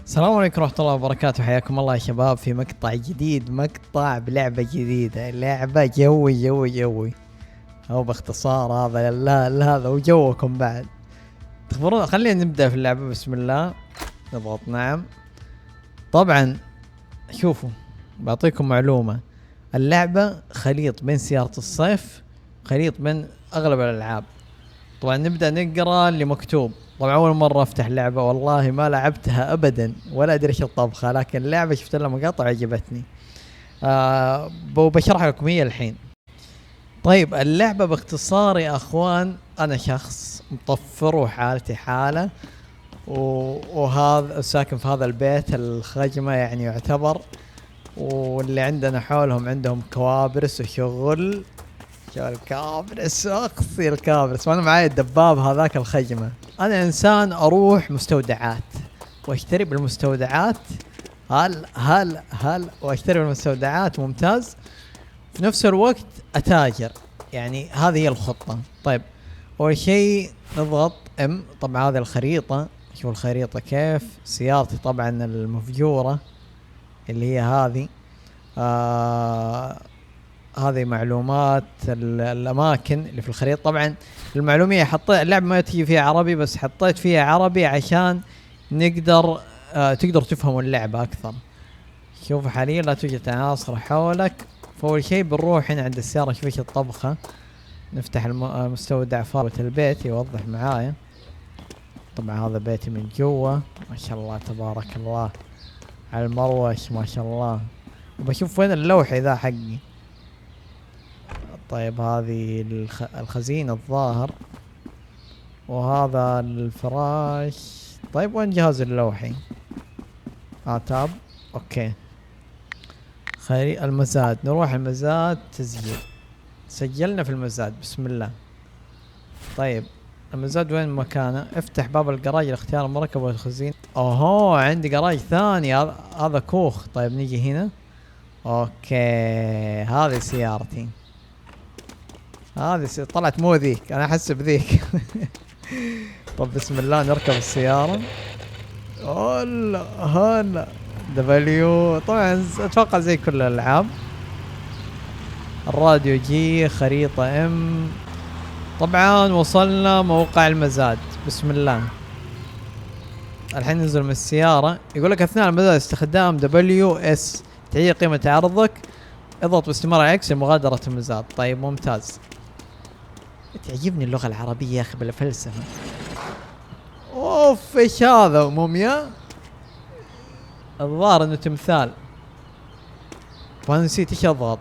السلام عليكم ورحمة الله وبركاته. حياكم الله يا شباب في مقطع جديد، مقطع بلعبة جديدة، لعبة جوي أو باختصار هذا لا هذا وجوكم بعد. تخبرون خلينا نبدأ في اللعبة. بسم الله، نضغط نعم. طبعا شوفوا، بعطيكم معلومة، اللعبة خليط بين سيارة الصيف، خليط بين أغلب الألعاب. طبعا نبدأ نقرأ اللي مكتوب. طبعا أول مرة أفتح لعبة، والله ما لعبتها أبدا ولا أدري إيش الطبخة، لكن اللعبة شفت لها مقاطع عجبتني. بشرح لكم هي الحين. طيب اللعبة باختصار يا أخوان، أنا شخص مطفر وحالتي حالة، وهذا ساكن في هذا البيت الخجمة يعني يعتبر، واللي عندنا حولهم عندهم كوابرس وشغل. شو الكابرس، اقصي الكابرس، وانا معي الدباب هذاك الخجمة. انا انسان اروح مستودعات واشتري بالمستودعات. هل واشتري بالمستودعات، ممتاز. في نفس الوقت اتاجر، يعني هذه هي الخطة. طيب اول شيء نضغط ام. طبعا هذه الخريطة، شوف الخريطة كيف. سيارتي طبعا المفجورة اللي هي هذه. هذه معلومات الاماكن اللي في الخريطة. طبعا المعلومية حطيت، اللعبة ما تجي فيها عربي بس حطيت فيها عربي عشان نقدر تقدر تفهموا اللعبة اكثر. شوفوا حاليا لا توجد عناصر حولك. فاول شيء بنروح هنا عند السيارة نشوف ايش الطبخة. نفتح المستودع فارة البيت يوضح معايا. طبعا هذا بيتي من جوا، ما شاء الله تبارك الله على المروش ما شاء الله. بشوف وين اللوحة ذا حقي. طيب هذه الخزينة الظاهر، وهذا الفراش. طيب وين جهاز اللوحي؟ تاب. اوكي، المزاد. نروح المزاد، تسجيل. سجلنا في المزاد، بسم الله. طيب المزاد وين مكانه؟ افتح باب الجراج لاختيار المركب والخزين. اوهو عندي جراج ثاني، هذا كوخ. طيب نيجي هنا. اوكي هذه سيارتي، هذه طلعت مو ذيك، انا احس بذيك. طب بسم الله نركب السيارة. هلا دبليو، طبعا اتوقع زي كل الالعاب. الراديو جي، خريطة ام. طبعا وصلنا موقع المزاد، بسم الله. الحين ننزل من السيارة. يقول لك اثناء المزاد استخدام دبليو اس تعيين قيمة عرضك، اضغط باستمرار على اكس لمغادرة المزاد. طيب ممتاز. تعجبني اللغة العربية يا اخي بالفلسفة. اوف ايش هذا، موميا؟ الظاهر انه تمثال. وانا نسيت ايش اضغط.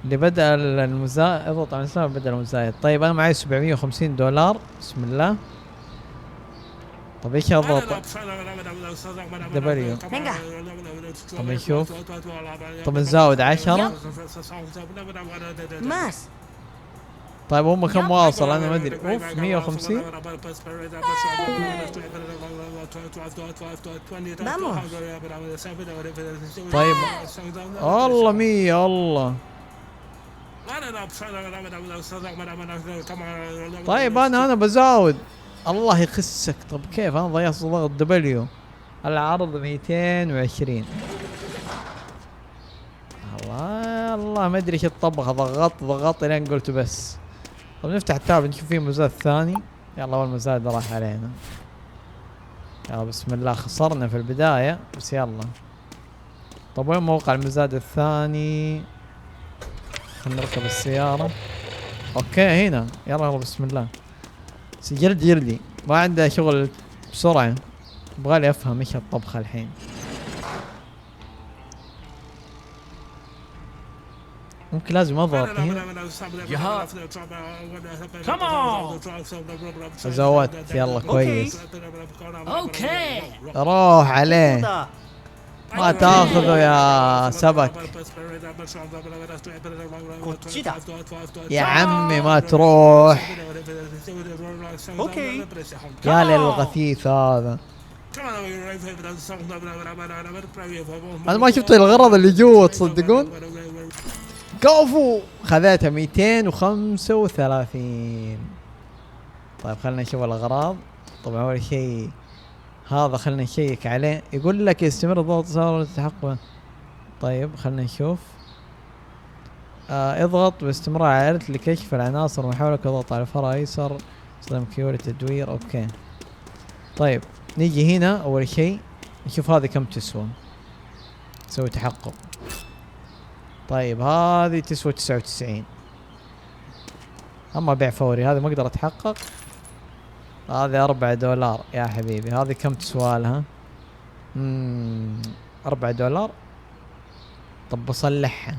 اللي بدأ المزايد، اضغط على السبب بدأ المزايد. طيب انا معي $750، بسم الله. طب ايش اضغط؟ دبليو. طب نشوف. طب نزود 10. طيب هم كم واصل؟ انا ما ادري. اوف 150. طيب الله 100 الله. طيب انا بزاود. الله يخسك. طب كيف انا ضيعت ضغط دبليو؟ العرض 220. الله ما ادري ايش الطبخه. ضغطت لين قلت بس. طب نفتح التاب نشوف فيه مزاد ثاني. يلا اول مزاد راح علينا. يلا بسم الله. خسرنا في البداية بس يلا. طب وين موقع المزاد الثاني؟ خلنا نركب السيارة. اوكي هنا. يلا بسم الله. سجلت جلدي، ما عنده شغل بسرعة. يبغالي افهم ايش الطبخة الحين. ممكن لازم اضغط هنا. زودت. يلا كويس. اوكي روح عليه، ما تاخذه يا سبك يا عمي، ما تروح. اوكي يا للغثيث هذا. انا ما شفت الغرض اللي جوا تصدقون. كفو خذيتها 235. طيب خلنا نشوف الاغراض. طبعا اول شيء هذا خلنا نشيك عليه. يقول لك يستمر ضغط صار تحقق. طيب خلنا نشوف. اضغط باستمرار على الت لكشف العناصر من حولك، اضغط على الفرع ايسر، استخدم كيو للتدوير. اوكي طيب نيجي هنا اول شيء نشوف هذه كم تسوى، نسوي تحقق. طيب هذه تسوى 99، اما بيع فوري هذه ما اقدر اتحقق. هذه $4 يا حبيبي. هذه كم تسوى لها؟ $4. طب بصلحها.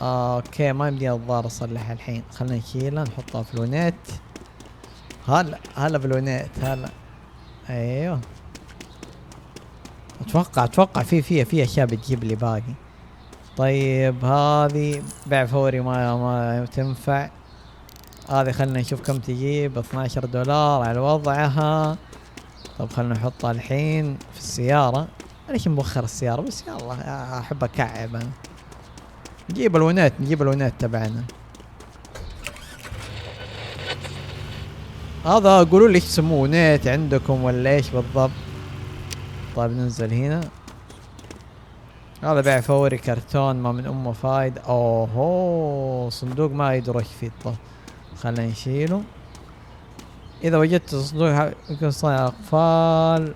اوكي ما يمديني الظاهر اصلحها الحين. خلنا نشيلها نحطها في لونيت. هلا بلونيت هلا. ايوه اتوقع في اشياء بتجيب لي باقي. طيب هذه بيع فوري ما تنفع. هذه خلنا نشوف كم تجيب. $12 على وضعها. طب خلنا نحطها الحين في السيارة. ليش موخر السيارة بس؟ يلا احب اكعب انا. نجيب الونات تبعنا. هذا قولوا لي ايش تسموه، نيت عندكم ولا ايش بالضبط؟ طيب ننزل هنا. هذا بيع فوري كرتون ما من امه فايدة. اوهو صندوق ما يدرك فيه. طب خلنا نشيله. اذا وجدت صندوق يمكن صنع اقفال.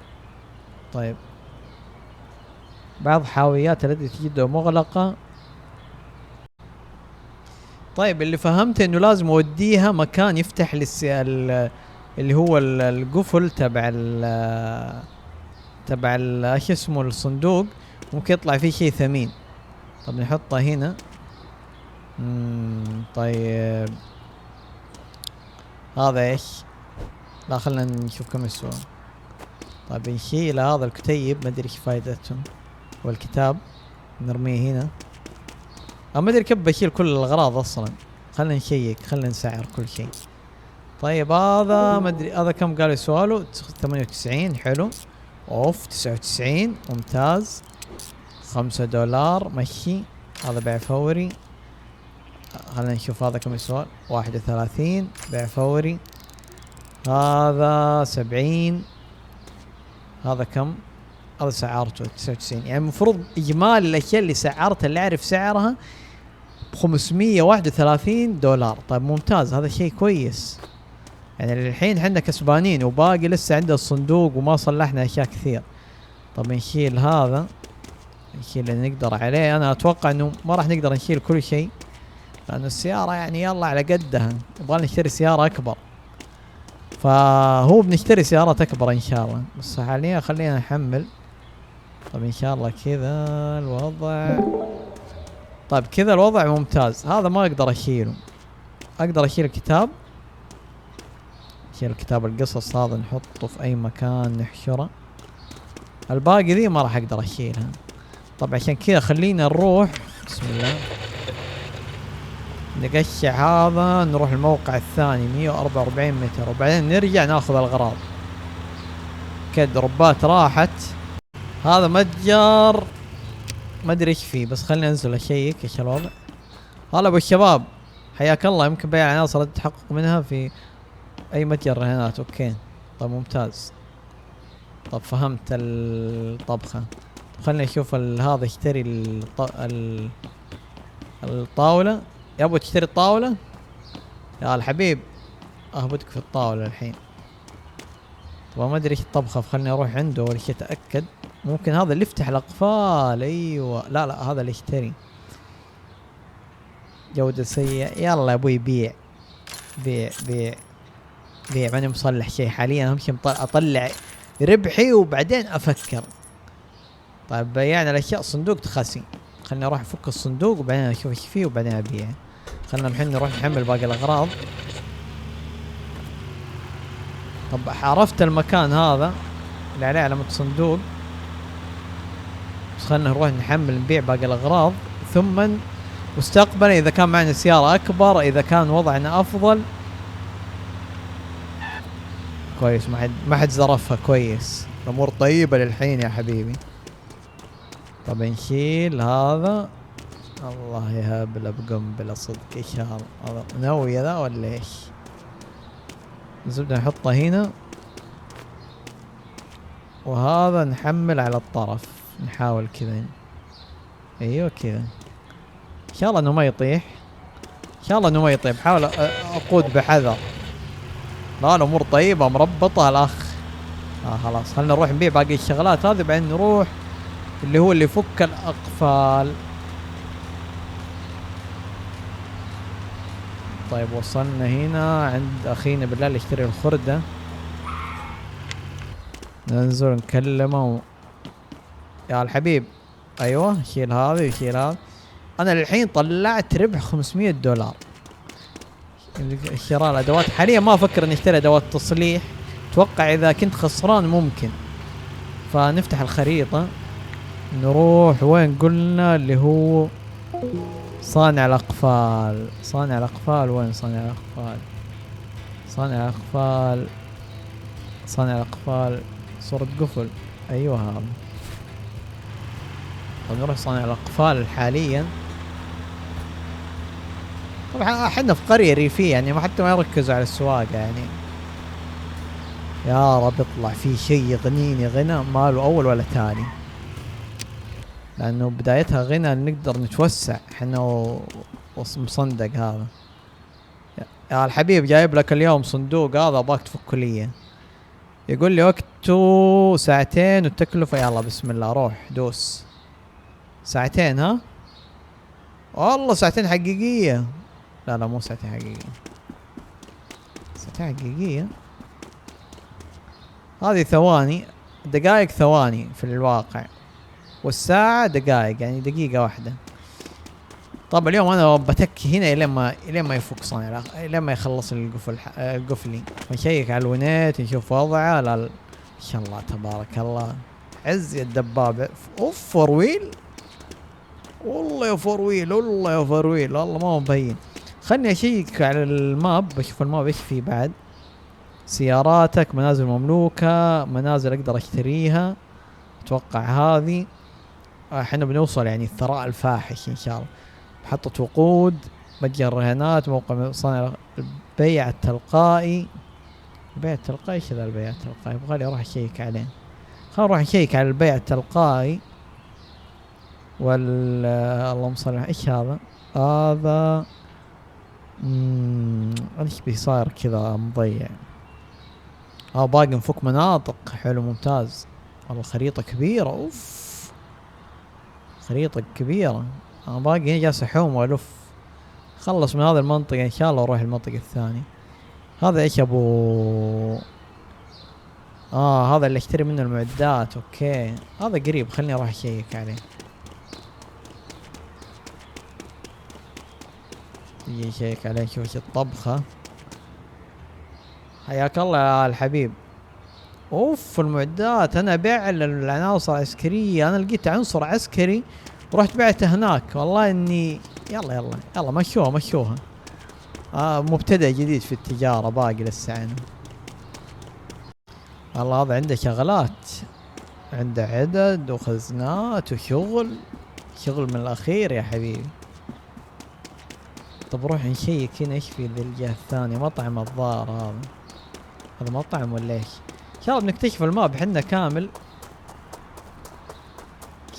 طيب بعض حاويات التي تجد مغلقة. طيب اللي فهمت انه لازم اوديها مكان يفتح اللي هو القفل تبع ايش اسمه الصندوق، ممكن يطلع فيه شيء ثمين. طب نحطه هنا. طيب هذا ايش؟ لا خلنا نشوف كم يسوى. طيب نشيل هذا الكتيب ما ادري ايش فايدته، والكتاب نرميه هنا. ما ادري كيف بشيل كل الاغراض اصلا. خلنا نشيك، خلنا نسعر كل شيء. طيب هذا ما ادري هذا كم قالوا يسواله. 98 حلو. اوف 99 ممتاز. $5 مشي. هذا بيع فوري. خلنا نشوف هذا كم يسوى. 31 بيع فوري. هذا 70. هذا كم؟ هذا سعرته 99. يعني المفروض اجمالي الاشياء اللي سعرتها اللي اعرف سعرها $531. طيب ممتاز، هذا شيء كويس. يعني الحين احنا كسبانين وباقي لسه عندنا الصندوق وما صلحنا اشياء كثير. طب نشيل هذا، نشيل اللي نقدر عليه. انا اتوقع انه ما راح نقدر نشيل كل شيء لانه السيارة يعني يلا على قدها. نبغى نشتري سيارة اكبر، فهو بنشتري سيارات اكبر ان شاء الله. بس حاليا خلينا نحمل. طب ان شاء الله كذا الوضع. طيب كذا الوضع ممتاز. هذا ما اقدر اشيله. اقدر اشيل الكتاب. شيل الكتاب القصص هذا نحطه في اي مكان نحشره. الباقي ذي ما راح اقدر اشيلها. طب عشان كذا خلينا نروح. بسم الله. نقشع هذا نروح الموقع الثاني 144 متر وبعدين نرجع ناخذ الاغراض. كد ربات راحت. هذا متجر ما ادري ايش فيه بس خليني انزل اشيك ايش الوضع. هلا ابو الشباب حياك الله. يمكن بيع عناصر التحقق منها في اي متجر رهانات. اوكي طيب ممتاز. طب فهمت الطبخة. خليني اشوف هذا اشتري الطاولة. يا ابو تشتري الطاولة يا الحبيب. اهبطك في الطاولة الحين. طب ما ادري ايش الطبخة فخلني اروح عنده اول شيء اتأكد. ممكن هذا اللي يفتح الاقفال. ايوه لا هذا اللي يشتري. جودة سيئة. يلا يا ابوي بيع ماني مصلح شيء حاليا. اهم شيء اطلع ربحي وبعدين افكر. طيب بيعنا الاشياء. صندوق تخسي. خلني اروح افك الصندوق وبعدين اشوف ايش فيه وبعدين ابيعه. خلنا الحين نروح نحمل باقي الاغراض. طب عرفت المكان هذا اللي عليه علامة صندوق. بس خلنا نروح نحمل نبيع باقي الاغراض ثم مستقبلا اذا كان معنا سيارة اكبر اذا كان وضعنا افضل. كويس ما حد زرفها. كويس الامور طيبة للحين يا حبيبي. طب نشيل هذا. الله يهبل بقنبلة صدق. ايش هذا ناوية ذا ولا ايش؟ الزبدة نحطها هنا. وهذا نحمل على الطرف، نحاول كذا. ايوه كذا، ان شاء الله انه ما يطيح، ان شاء الله انه ما يطيح. بحاول اقود بحذر. لا الامور طيبة مربطة الاخ. خلاص خلنا نروح نبيع باقي الشغلات هذه، بعدين نروح اللي هو اللي يفك الاقفال. طيب وصلنا هنا عند اخينا بالله اللي يشتري الخردة، ننزل نكلمه. يا الحبيب ايوه شيل هذا وشيل هذا. انا للحين طلعت ربح $500 شراء الادوات. حاليا ما افكر اني اشتري ادوات تصليح، اتوقع اذا كنت خسران ممكن. فنفتح الخريطة نروح وين قلنا اللي هو صانع الاقفال. صانع الاقفال وين؟ صانع الاقفال، صانع الاقفال، صانع الاقفال، صورة قفل. ايوه هذا. طيب نروح صانع الاقفال حاليا. طبعا احنا في قرية ريفية يعني ما حتى ما يركزوا على السواقة يعني. يا رب يطلع في شيء يغنيني غنى ما له اول ولا تاني، لانه بدايتها غنى نقدر نتوسع احنا ومصندق هذا. يا الحبيب جايب لك اليوم صندوق هذا ابغاك تفك لي. يقول لي وقته 2 والتكلفة. يلا بسم الله روح دوس. 2 ها؟ والله 2 حقيقية. لا مو 2 حقيقية، 2 حقيقية. هذه ثواني، دقائق ثواني في الواقع، والساعة دقائق يعني دقيقة واحدة. طب اليوم انا بتكي هنا الين ما يفك صانع، الين ما يخلص القفلي. نشيك على الونيت نشوف وضعه. لا ان شاء الله تبارك الله عز يا الدبابة. اوف فور ويل، والله يا فور ويل، والله يا فور ويل، والله ما هو مبين. خلني اشيك على الماب بشوف الماب ايش فيه بعد. سياراتك، منازل مملوكة، منازل اقدر اشتريها اتوقع هذه. احنا بنوصل يعني الثراء الفاحش ان شاء الله. محطة وقود، متجر رهانات، موقع صانع البيع التلقائي. البيع التلقائي ايش ذا البيع التلقائي؟ يبغالي اروح اشيك عليه. خلينا نروح نشيك على البيع التلقائي. اللهم صل على ايش هذا؟ هذا ايش بي صاير كذا مضيع. باقي نفك مناطق. حلو ممتاز. والله خريطة كبيرة. اوف خريطة كبيرة. انا باقي هنا جالس احوم والف. خلص من هذه المنطقة ان شاء الله واروح المنطقة الثانية. هذا ايش ابو هذا اللي اشتري منه المعدات. اوكي هذا قريب، خلني اروح اشيك عليه. يجي نشيك عليه نشوف ايش الطبخة. حياك الله يا الحبيب. اوف المعدات، انا ابيع العناصر العسكرية. انا لقيت عنصر عسكري ورحت بعته هناك. والله اني يلا مشوها. مبتدئ جديد في التجارة باقي لسه عنه. والله هذا عنده شغلات، عنده عدد وخزنات وشغل، شغل من الاخير يا حبيبي. طب روح نشيك هنا ايش في ذي الجهة الثانية. مطعم الظاهر هذا مطعم ولا ايش؟ ان شاء الله بنكتشف الماب حنا كامل.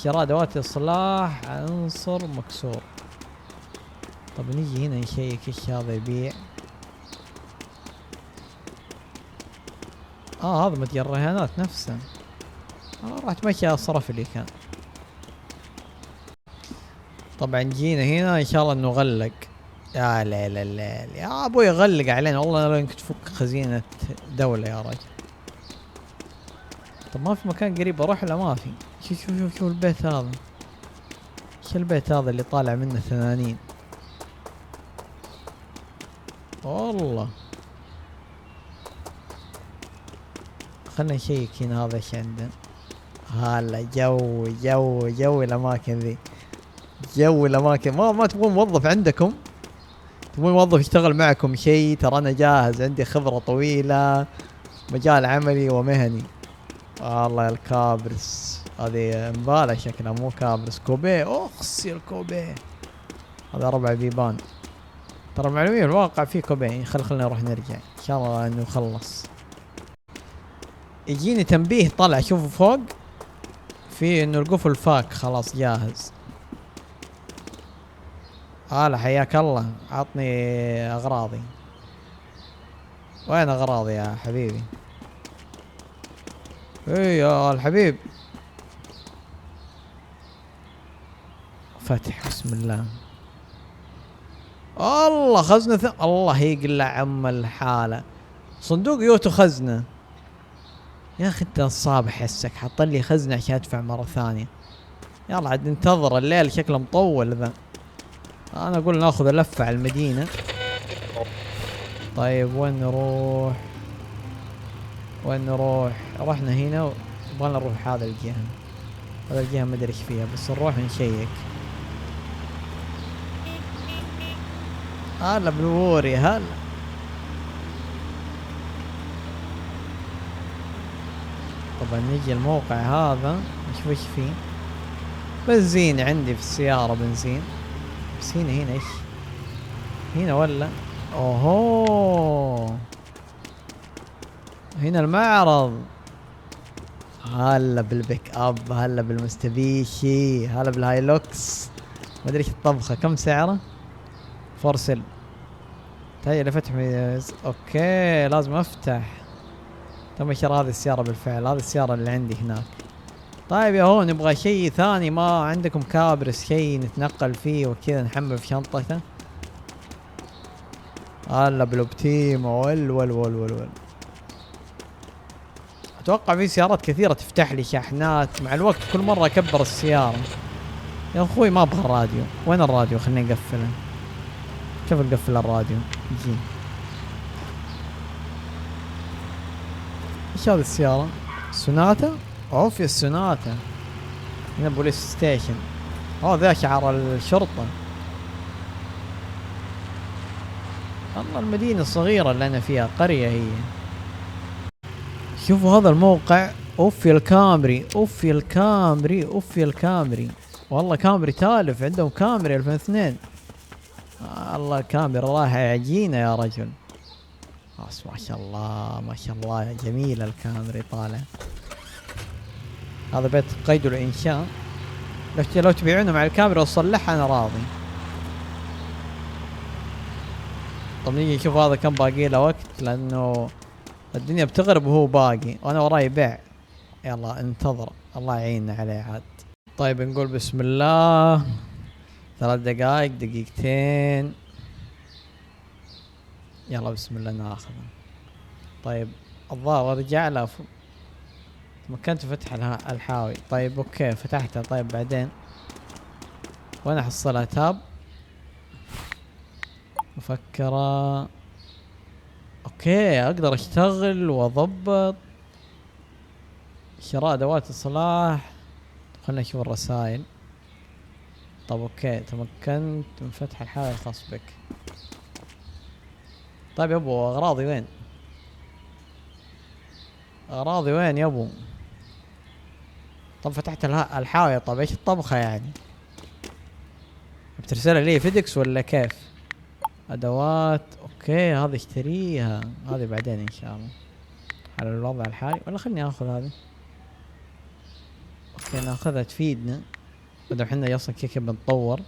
شراء ادوات اصلاح عنصر مكسور. طب نيجي هنا نشيك ايش هذا يبيع. هذا متجر الرهانات نفسه. راح تمشي الصرف اللي كان. طبعا جينا هنا ان شاء الله انه غلق. يا ليل يا ابوي غلق علينا والله. لو انك تفك خزينة دولة يا رجل. طب ما في مكان قريب اروح؟ لا ما في. شوف البيت هذا. ايش البيت هذا اللي طالع منه 80؟ والله خلنا نشيك هنا هذا ايش عنده. هلا جو الاماكن ذي، جو الاماكن. ما تبغون موظف عندكم؟ تبغون موظف يشتغل معكم شيء؟ ترى انا جاهز، عندي خبرة طويلة، مجال عملي ومهني. والله يا الكابرس هذه مبالة شكلها، مو كابرس، كوبيه. اخسي الكوبيه هذا 4 بيبان. ترى المعلومية الواقع فيه كوبيه. خلنا نروح نرجع ان شاء الله انه يخلص. يجيني تنبيه طلع شوفوا فوق في انه القفل فاك خلاص جاهز. هلا حياك الله، عطني اغراضي. وين اغراضي يا حبيبي؟ ايه يا الحبيب. فتح بسم الله. الله خزنة الله يقلع عم الحالة. صندوق يوتو خزنة. يا اخي انت الصابح حسك حط لي خزنة عشان ادفع مرة ثانية. يلا عاد ننتظر الليل شكله مطول ذا. انا اقول ناخذ لفة على المدينة. طيب وين نروح؟ وين نروح؟ رحنا هنا نبغى نروح هذا الجهة. هذا الجهة ما ادري ايش فيها بس نروح نشيك. هلا بنوري هلا. طبعا نجي الموقع هذا نشوف ايش فيه. بنزين عندي في السيارة بنزين. بس هنا ايش؟ هنا ولا؟ اوهو هنا المعرض. هلا بالبيك اب، هلا بالمستبيشي، هلا بالهايلوكس. ما ادري ايش الطبخة، كم سعره؟ فرسل تهيأ لفتح اوكي لازم افتح. تم شراء هذه السيارة بالفعل، هذه السيارة اللي عندي هناك. طيب يا هو نبغى شيء ثاني، ما عندكم كابرس شيء نتنقل فيه وكذا نحمل في شنطته؟ هلا بالاوبتيما ول اتوقع في سيارات كثيرة تفتح لي شاحنات مع الوقت، كل مرة اكبر السيارة. يا اخوي ما ابغى الراديو، وين الراديو؟ خليني نقفله. كيف نقفل الراديو؟ يجي ايش هذه السيارة؟ سوناتا؟ اوف يا السوناتا. هنا بوليس ستيشن. اوه ذا شعار الشرطة. والله المدينة الصغيرة اللي انا فيها، قرية هي. شوفوا هذا الموقع. اوف يا الكامري، اوف يا الكامري، اوف يا الكامري. والله كامري تالف، عندهم كامري 2002. الله الكاميرا رايحة عجينة يا رجل. ما شاء الله ما شاء الله جميل الكاميرا طالع. هذا بيت قيد الإنشاء. لو تبيعونه مع الكاميرا وتصلحها أنا راضي. طب نيجي نشوف هذا كم باقي له وقت، لأنه الدنيا بتغرب وهو باقي وأنا وراي بيع. يلا انتظر الله يعيننا عليه عاد. طيب نقول بسم الله. 3 دقائق، دقيقتين. يلا بسم الله ناخذه. طيب الظاهر رجع له تمكنت فتح الحاوي. طيب اوكي فتحتها. طيب بعدين وين احصلها؟ تاب مفكرة. اوكي اقدر اشتغل واضبط. شراء ادوات اصلاح. خلنا نشوف الرسائل. طب اوكي تمكنت من فتح الحاوي الخاص بك. طيب يا ابو اغراضي وين؟ اغراضي وين يا ابو؟ طب فتحت الحاوية. طب ايش الطبخة يعني؟ بترسلها لي فيديكس ولا كيف؟ ادوات اوكي هذه اشتريها، هذه بعدين ان شاء الله على الوضع الحالي. ولا خلني اخذ هذه. اوكي ناخذها تفيدنا بدل احنا اصلا كيف بنطور.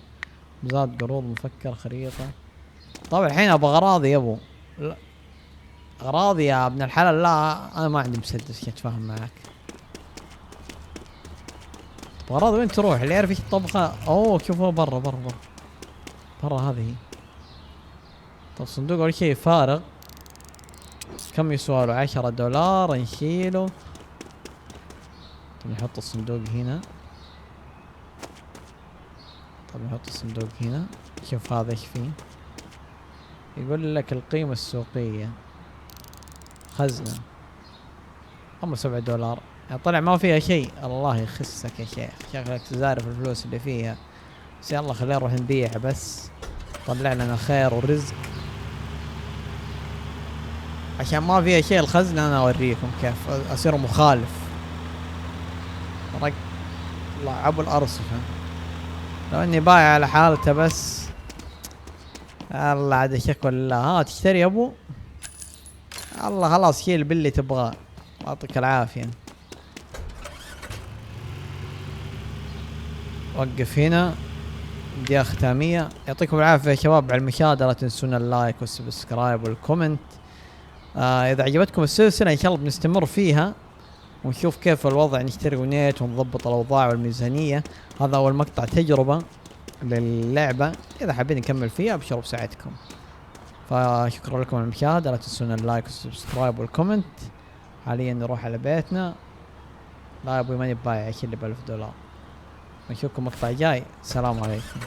زاد قروض مفكر خريطة. طبعا الحين ابغى اغراضي يا ابو. لا اغراضي يا ابن الحلال. لا انا ما عندي مسدس كي اتفاهم معك. اغراضي وين تروح؟ اللي يعرف ايش الطبخة. اوه شوفوها برا هذه. طب صندوق اول شيء فارغ. كم يسوى له؟ 10 دولار. نشيله. طب نحط الصندوق هنا. طب نحط الصندوق هنا. شوف هذا ايش فيه. يقول لك القيمة السوقية خزنة هم 7 دولار. يعني طلع ما فيها شيء. الله يخسك يا شيخ، شكلك تزارف الفلوس اللي فيها. بس يلا خلينا نروح نبيع بس طلع لنا خير ورزق. عشان ما فيها شيء الخزنة انا اوريكم كيف اصير مخالف. الله ابو الارصفة. لو اني بايع على حالته بس. الله عاد شكوى لله. ها تشتري يا ابو؟ الله خلاص شيل باللي تبغاه. يعطيك العافية. وقف هنا، دي ختامية. يعطيكم العافية يا شباب على المشاهدة، لا تنسونا اللايك والسبسكرايب والكومنت. إذا عجبتكم السلسلة إن شاء الله بنستمر فيها ونشوف كيف الوضع، نشتري ونيت ونضبط الأوضاع والميزانية. هذا أول مقطع تجربة للعبة، إذا حابين نكمل فيها أبشروا بساعتكم. فشكرا لكم على المشاهدة، لا تنسونا اللايك والسبسكرايب والكومنت. حاليا نروح على بيتنا. لا يا ابوي ماني بايع، ايش اللي ب$1000. نشوفكم مقطع جاي. السلام عليكم.